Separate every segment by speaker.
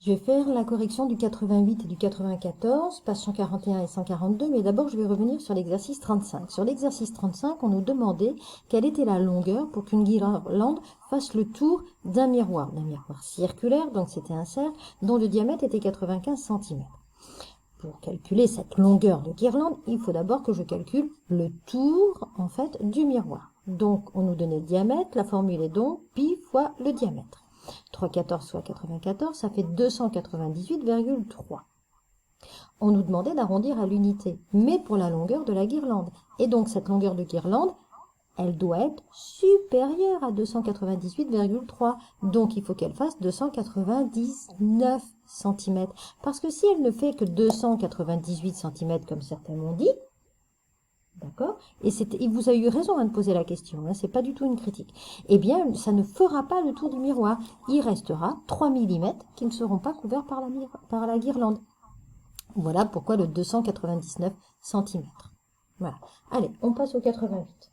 Speaker 1: Je vais faire la correction du 88 et du 94, pages 141 et 142, mais d'abord je vais revenir sur l'exercice 35. Sur l'exercice 35, on nous demandait quelle était la longueur pour qu'une guirlande fasse le tour d'un miroir circulaire, donc c'était un cercle, dont le diamètre était 95 cm. Pour calculer cette longueur de guirlande, il faut d'abord que je calcule le tour, en fait, du miroir. Donc, on nous donnait le diamètre, la formule est donc pi fois le diamètre. 3,14 fois 94, ça fait 298,3. On nous demandait d'arrondir à l'unité, mais pour la longueur de la guirlande. Et donc, cette longueur de guirlande, elle doit être supérieure à 298,3. Donc, il faut qu'elle fasse 299 cm. Parce que si elle ne fait que 298 cm, comme certains m'ont dit, d'accord, et vous avez eu raison de poser la question, hein, c'est pas du tout une critique, eh bien, ça ne fera pas le tour du miroir. Il restera 3 mm qui ne seront pas couverts par la guirlande. Voilà pourquoi le 299 cm. Voilà. Allez, on passe au 88.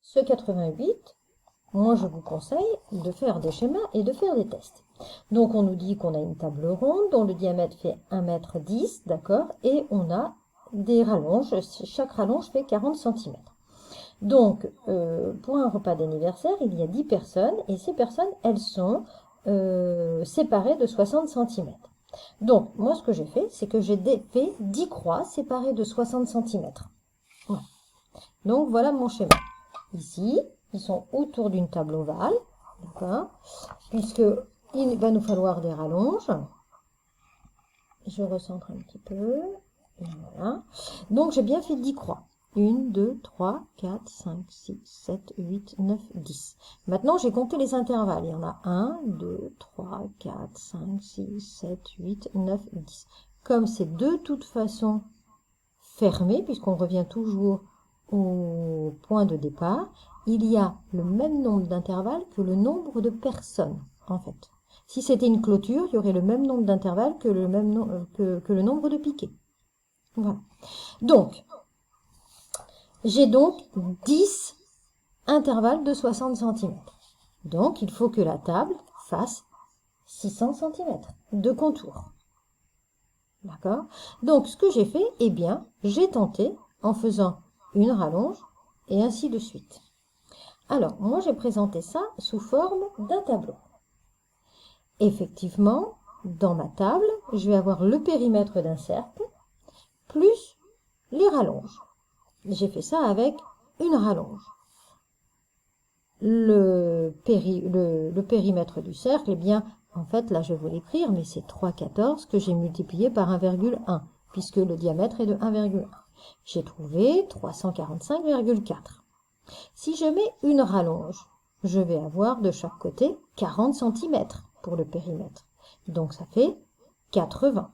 Speaker 1: Ce 88, moi je vous conseille de faire des schémas et de faire des tests. Donc on nous dit qu'on a une table ronde dont le diamètre fait 1,10 m, d'accord, et on a des rallonges, chaque rallonge fait 40 cm. Donc, pour un repas d'anniversaire, il y a 10 personnes, et ces personnes, elles sont séparées de 60 cm. Donc, moi, ce que j'ai fait, c'est que j'ai fait 10 croix séparées de 60 cm. Voilà. Donc, voilà mon schéma. Ici, ils sont autour d'une table ovale, d'accord, puisque il va nous falloir des rallonges. Je recentre un petit peu. Voilà. Donc, j'ai bien fait 10 croix. 1, 2, 3, 4, 5, 6, 7, 8, 9, 10. Maintenant, j'ai compté les intervalles. Il y en a 1, 2, 3, 4, 5, 6, 7, 8, 9, 10. Comme c'est de toute façon fermé, puisqu'on revient toujours au point de départ, il y a le même nombre d'intervalles que le nombre de personnes, en fait. Si c'était une clôture, il y aurait le même nombre d'intervalles que le nombre de piquets. Voilà. Donc, j'ai donc 10 intervalles de 60 cm. Donc, il faut que la table fasse 600 cm de contour. D'accord? Donc, ce que j'ai fait, eh bien, j'ai tenté en faisant une rallonge et ainsi de suite. Alors, moi, j'ai présenté ça sous forme d'un tableau. Effectivement, dans ma table, je vais avoir le périmètre d'un cercle plus les rallonges. J'ai fait ça avec une rallonge. Le périmètre du cercle, eh bien, en fait, là, je vais vous l'écrire, mais c'est 3,14 que j'ai multiplié par 1,1, puisque le diamètre est de 1,1. J'ai trouvé 345,4. Si je mets une rallonge, je vais avoir de chaque côté 40 cm pour le périmètre. Donc, ça fait 80.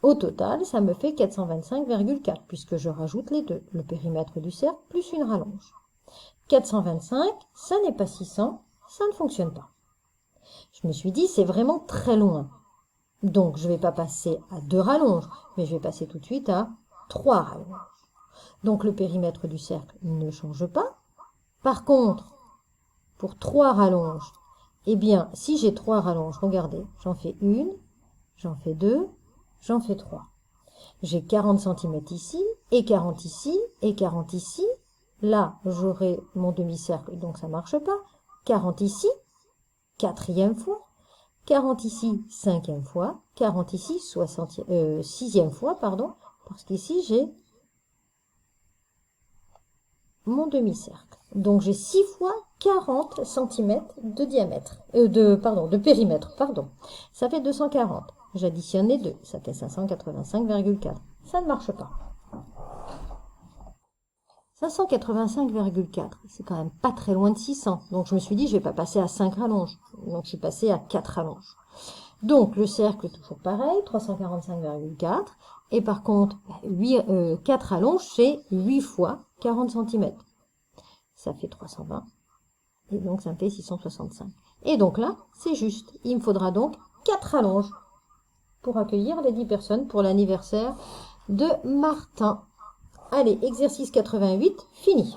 Speaker 1: Au total, ça me fait 425,4, puisque je rajoute les deux, le périmètre du cercle plus une rallonge. 425, ça n'est pas 600, ça ne fonctionne pas. Je me suis dit, c'est vraiment très loin. Donc, je ne vais pas passer à 2 rallonges, mais je vais passer tout de suite à 3 rallonges. Donc, le périmètre du cercle ne change pas. Par contre, pour 3 rallonges, eh bien, si j'ai 3 rallonges, regardez, j'en fais une, j'en fais deux, j'en fais 3. J'ai 40 cm ici, et 40 ici, et 40 ici. Là, j'aurai mon demi-cercle, donc ça ne marche pas. 40 ici, quatrième fois. 40 ici, cinquième fois. 40 ici, sixième fois, pardon. Parce qu'ici, j'ai mon demi-cercle. Donc, j'ai 6 fois 40 cm de diamètre. De périmètre, pardon. Ça fait 240. J'additionne les deux. Ça fait 585,4. Ça ne marche pas. 585,4, c'est quand même pas très loin de 600. Donc je me suis dit, je vais pas passer à 5 rallonges. Donc je suis passée à 4 rallonges. Donc le cercle est toujours pareil, 345,4. Et par contre, 4 rallonges, c'est 8 fois 40 cm. Ça fait 320. Et donc ça me fait 665. Et donc là, c'est juste. Il me faudra donc 4 rallonges pour accueillir les 10 personnes pour l'anniversaire de Martin. Allez, exercice 88, fini.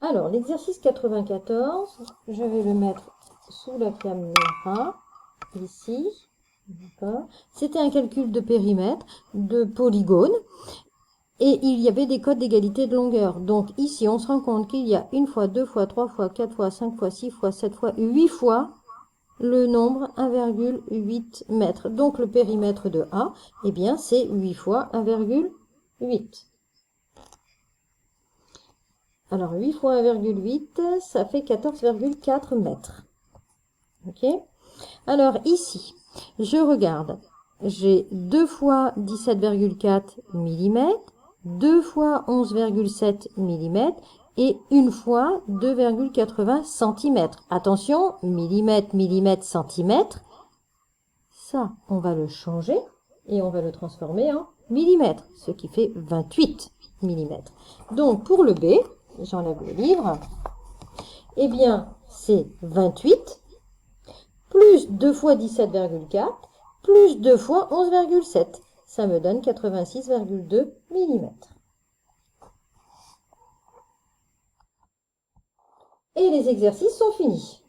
Speaker 1: Alors, l'exercice 94, je vais le mettre sous la caméra, ici. C'était un calcul de périmètre, de polygone, et il y avait des codes d'égalité de longueur. Donc ici, on se rend compte qu'il y a 1 fois, 2 fois, 3 fois, 4 fois, 5 fois, 6 fois, 7 fois, 8 fois le nombre 1,8 mètres. Donc le périmètre de A, eh bien c'est 8 fois 1,8. Alors 8 fois 1,8, ça fait 14,4 mètres. Ok? Alors ici, je regarde. J'ai 2 fois 17,4 mm, 2 fois 11,7 mm et 1 fois 2,80 cm. Attention, millimètre, millimètre, centimètre. Ça, on va le changer et on va le transformer en millimètres, ce qui fait 28 mm. Donc pour le B, j'enlève le livre, eh bien c'est 28 plus 2 fois 17,4 plus 2 fois 11,7. Ça me donne 86,2 mm. Et les exercices sont finis.